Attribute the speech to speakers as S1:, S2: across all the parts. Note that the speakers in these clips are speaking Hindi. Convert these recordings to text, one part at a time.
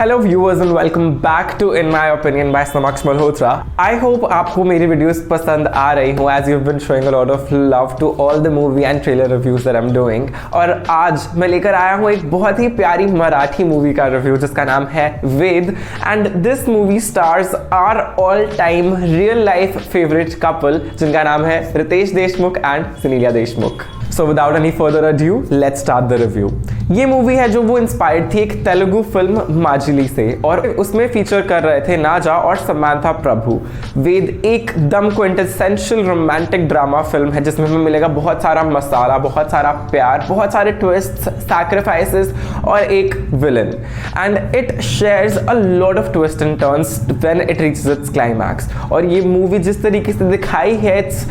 S1: Hello viewers and welcome back to in my opinion by Samaksh Malhotra. I hope आपको मेरी वीडियोस पसंद आ रही हूँ as you have been showing a lot of love to all the movie and trailer reviews that I am doing. और आज मैं लेकर आया हूँ एक बहुत ही प्यारी मराठी मूवी का रिव्यू जिसका नाम है Ved. And this movie stars are all time real life favourite couple जिनका नाम है Riteish Deshmukh and Genelia Deshmukh. So without any further ado, let's start the review. ये मूवी है जो वो इंस्पायर्ड थी एक तेलुगु फिल्म माजिली से और उसमें फीचर कर रहे थे नाजा और समांथा प्रभु। वेद एकदम क्विंटेसेंशियल रोमांटिक ड्रामा फिल्म है जिसमें हमें मिलेगा बहुत सारा मसाला, बहुत सारा प्यार, बहुत सारे ट्विस्ट्स, सैक्रिफाइसेस और एक villain. And it shares a lot of twist and turns when it reaches it's climax. और ये मूवी जिस तरीके से दिखाई है, इट्स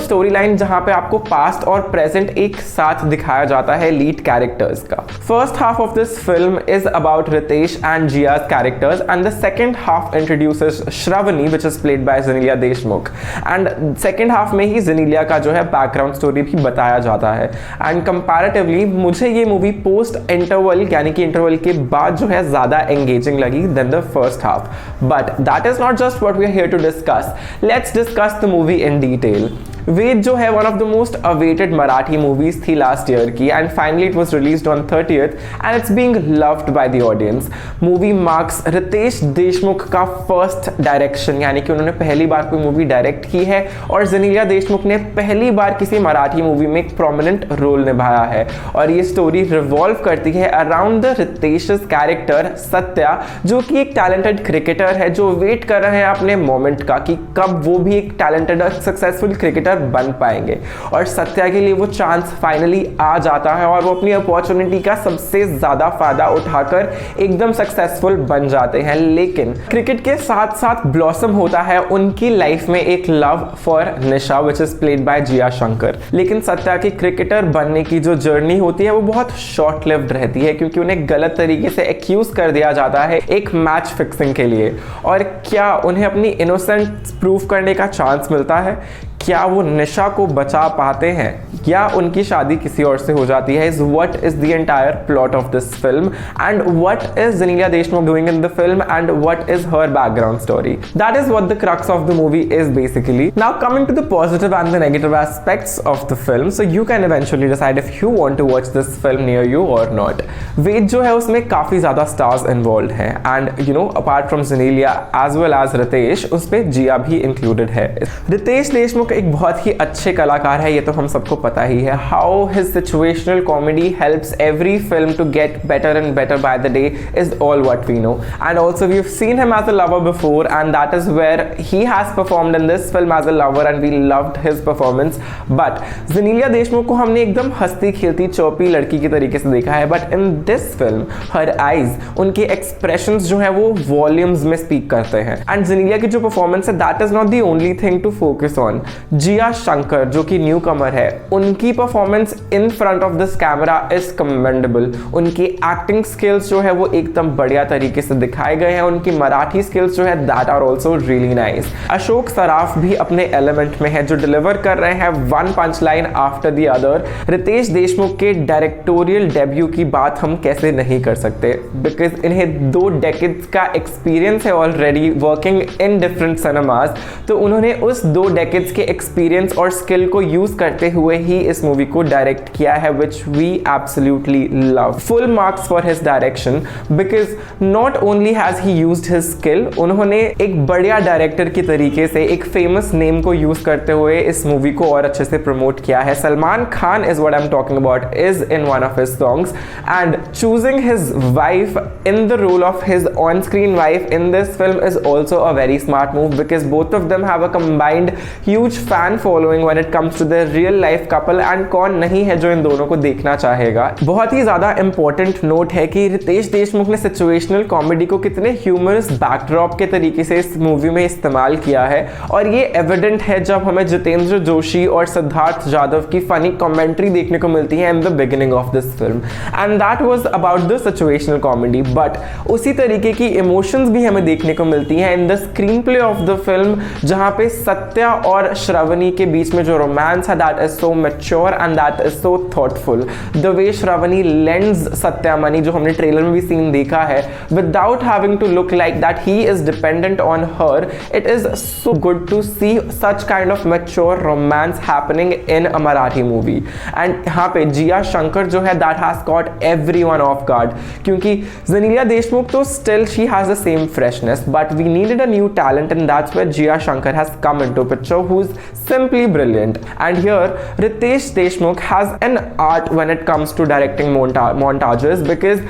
S1: स्टोरी लाइन जहाँ पे आपको पास्ट और प्रेजेंट एक साथ दिखाया जाता है लीड कैरेक्टर्स का। First half of this film is about Riteish and Jiya's characters and the second half introduces Shravani which is played by Genelia Deshmukh. And second half में ही सुनीलिया का जो है बैकग्राउंड स्टोरी भी बताया जाता है। एंड कंपैरेटिवली मुझे ये मूवी पोस्ट इंटरवल यानी कि इंटरवल के बाद जो है ज्यादा एंगेजिंग लगी than the first half. But that is not just what we are here to discuss. Let's discuss the movie in detail. Ved जो है one of the most awaited Marathi movies थी लास्ट ईयर की and finally it was released on 30th and it's being loved by the audience. Movie marks Riteish Deshmukh का फर्स्ट डायरेक्शन यानी कि उन्होंने पहली बार कोई मूवी डायरेक्ट की है और सुनीलिया देशमुख ने पहली बार किसी मराठी मूवी में एक प्रोमिनेंट रोल निभाया है। और ये स्टोरी रिवॉल्व करती है अराउंड द रितेश's कैरेक्टर सत्या जो कि एक टैलेंटेड क्रिकेटर है जो वेट कर रहे हैं अपने मोमेंट का कि कब वो भी एक टैलेंटेड और सक्सेसफुल क्रिकेटर बन पाएंगे। और सत्या के लिए वो चांस फाइनली आ जाता है और वो अपनी अपॉर्चुनिटी का सबसे ज्यादा फायदा उठाकर एकदम सक्सेसफुल बन जाते हैं। लेकिन क्रिकेट के साथ साथ ब्लॉसम होता है उनकी लाइफ में एक love for Nisha which is played by Jiya Shankar. लेकिन सत्या की क्रिकेटर बनने की जो जर्नी होती है वो बहुत शॉर्ट लिव्ड रहती है क्योंकि उन्हें गलत तरीके से एक्यूज कर दिया जाता है एक मैच फिक्सिंग के लिए। और क्या उन्हें अपनी इनोसेंस प्रूव करने का चांस मिलता है? क्या वो निशा को बचा पाते हैं या उनकी शादी किसी और से हो जाती है? Is what is the entire plot of this film and what is Genelia Deshmukh doing in the film and what is her background story. That is what the crux of the movie is basically. Now coming to the positive and the negative aspects of the film, so you can eventually decide if you want to watch this film near you और नॉट। वेद जो है उसमें काफी ज्यादा स्टार्स इन्वॉल्व हैं and apart from Genelia as well as Riteish उस पे जिया भी इंक्लूडेड है। रितेश देशमुख एक बहुत ही अच्छे कलाकार है, ये तो हम सबको पता ही है। How his situational comedy helps every film to get better and better by the day is all what we know. And also we have seen him as a lover before and that is where he has performed in this film as a lover and we loved his performance. But Genelia Deshmukh को हमने एकदम हंसती खेलती चौपी लड़की के तरीके से देखा है। But in this film her eyes, उनके एक्सप्रेशंस जो है वो वॉल्यूम्स में स्पीक करते हैं। एंड सुनीलिया की जो परफॉर्मेंस है that is not the only thing to focus on. Jiya Shankar जो कि न्यू कमर है, उनकी performance in front of this camera is commendable. उनकी एक्टिंग स्किल्स जो है वो एकदम बढ़िया तरीके से दिखाए गए हैं। उनकी मराठी स्किल्स जो है that are also really nice. Ashok Saraf भी अपने एलिमेंट में है जो डिलीवर कर रहे हैं one punch line after the other. Riteish Deshmukh के डायरेक्टोरियल डेब्यू की बात हम कैसे नहीं कर सकते बिकॉज इन्हें 2 डेकेड्स का एक्सपीरियंस है already working in different cinemas. तो उन्होंने उस 2 डेकेड्स के एक्सपीरियंस और स्किल को यूज करते हुए ही इस मूवी को डायरेक्ट किया है which we absolutely love. Full marks for his direction because not only has he used his skill, उन्होंने एक बढ़िया डायरेक्टर की तरीके से एक फेमस नेम को यूज करते हुए इस मूवी को और अच्छे से प्रमोट किया है। Salman Khan is what I am talking about is in one of his songs and choosing his wife in the role of his on screen wife in this film is also a very smart move because both of them have a combined huge fan following when it comes to the real life couple and कौन नहीं है जो इन दोनों को देखना चाहेगा। बहुत ही ज्यादा इंपॉर्टेंट नोट है कि रितेश देशमुख ने सिचुएशनल कॉमेडी को कितने ह्यूमरस बैकड्रॉप के तरीके से इस मूवी में इस्तेमाल किया है। और ये एविडेंट है जब हमें जितेंद्र जोशी और सिद्धार्थ जाधव की फनी कमेंट्री देखने को मिलती है in the beginning of this film and that was about the situational comedy. But उसी तरीके की इमोशंस भी हमें देखने को मिलती हैं in the screen play of the film जहां पे सत्या और श्रावणी के बीच में जो रोमांस है that is so mature and that is so thoughtful. The way Shravani lends Satya money, जो हमने ट्रेलर में भी सीन देखा है, without having to look like that he is dependent on her, it is so good to see such kind of mature romance happening in a Marathi movie. And यहाँ पे जिया शंकर जो है that has caught everyone off guard, क्योंकि जेनेलिया देशमुख तो still she has the same freshness, but we needed a new talent and that's where Jiya Shankar has come into picture, who's simply brilliant. And here Ritesh Deshmukh has an art when it comes to directing montages, because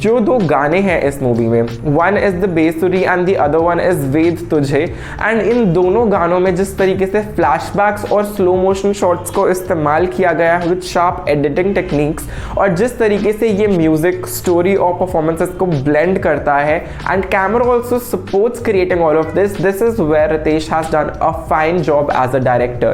S1: जो दो गाने हैं इस मूवी में, one is the Besuri and the other one is वेद तुझे, and इन दोनों गानों में जिस तरीके से flashbacks और slow motion shots को इस्तेमाल किया गया है with sharp editing techniques, और जिस तरीके से ये म्यूजिक स्टोरी और परफॉर्मेंसेस को ब्लेंड करता है, and camera also supports creating all of this is where Ritesh has done a fine job as a director.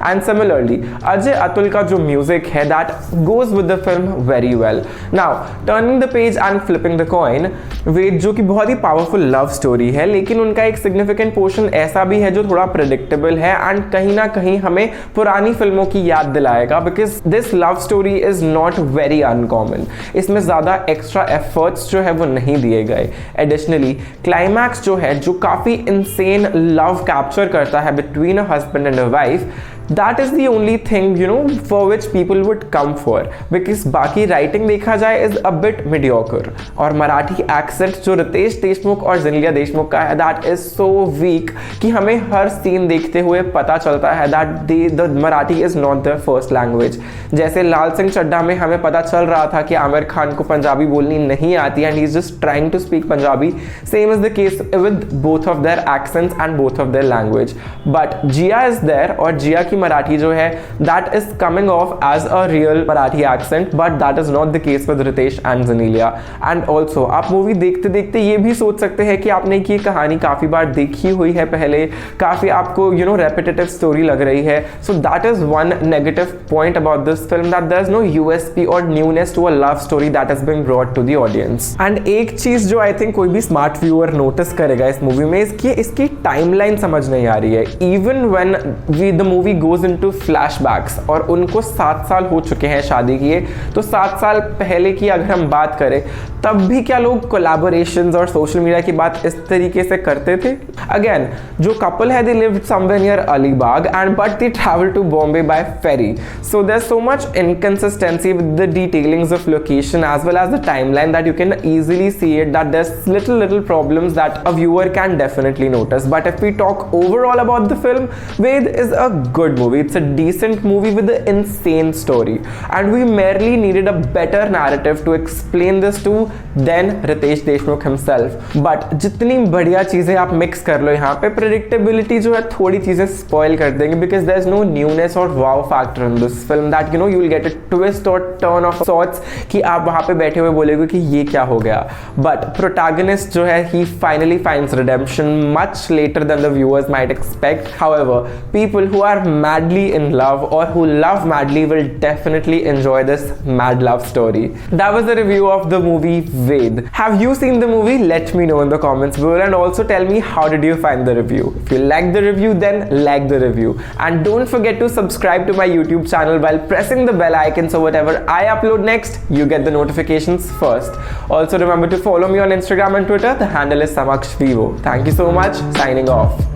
S1: And similarly Ajay Atul का जो music है that goes with the film very well. Now turning the page and flipping the coin, वेद जो कि बहुत ही powerful love story है, लेकिन उनका एक significant portion ऐसा भी है जो थोड़ा predictable है and कहीं ना कहीं हमें पुरानी फिल्मों की याद दिलाएगा, because this love story is not very uncommon. इसमें ज़्यादा extra efforts जो है वो नहीं दिए गए. Additionally climax जो है, जो काफ़ी insane love capture करता है between a husband and a wife, that is the only thing, you know, for which people would come for, because बाकी राइटिंग देखा जाए is a bit mediocre, और मराठी एक्सेंट जो रितेश देशमुख और जेनेलिया देशमुख का है that is so weak कि हमें हर सीन देखते हुए पता चलता है that the Marathi is not their first language. जैसे लाल सिंह चड्ढा में हमें पता चल रहा था कि आमिर खान को पंजाबी बोलनी नहीं आती and he is just trying to speak Punjabi. Same is the case with both of their accents and both of their language. But Jia is there, और जिया की मराठी जो है that is coming off as a real Marathi accent, but that is not the case with Ritesh and Zenelia. And also आप मूवी देखते देखते ये भी सोच सकते हैं कि आपने ये कहानी काफ़ी बार देखी हुई है पहले, काफ़ी आपको repetitive story लग रही है. So that is one negative point about this film, that there is no USP or newness to a love story that is being brought to the audience. And एक चीज़ जो I think कोई भी smart viewer notice करेगा इस मूवी में, इसकी timeline समझ नहीं आ रही है. Even when the movie goes into flashbacks, और उनको 7 साल हो चुके हैं शादी किए, तो 7 साल पहले की अगर हम बात करें, तब भी क्या लोग कोलैबोरेशंस और सोशल मीडिया की बात इस तरीके से करते थे? अगेन जो कपल है, they lived somewhere near Alibag and but they travel to Bombay by ferry, so there is so much inconsistency with the detailings of location as well as the timeline that you can easily see it, that there's little problems that a viewer can definitely notice. But if we talk overall about the film, Ved is a good movie. It's a decent movie with an insane story, and we merely needed a better narrative to explain this to than Ritesh Deshmukh himself. But जितनी बढ़िया चीजें आप मिक्स कर लो यहाँ पे, predictability जो है थोड़ी चीजें spoil कर देंगे, because there's no newness or wow factor in this film that you will get a twist or turn of sorts कि आप वहाँ पे बैठे हुए बोलेगे कि ये क्या हो गया. But protagonist जो है, he finally finds redemption much later than the viewers might expect. However, people who are madly in love or who love madly will definitely enjoy this mad love story. That was the review of the movie Ved. Have you seen the movie? Let me know in the comments below, and also tell me how did you find the review. If you liked the review, then like the review, and don't forget to subscribe to my YouTube channel while pressing the bell icon, so whatever I upload next, you get the notifications first. Also remember to follow me on Instagram and Twitter. The handle is Samaksh Vivo. Thank you so much. Signing off.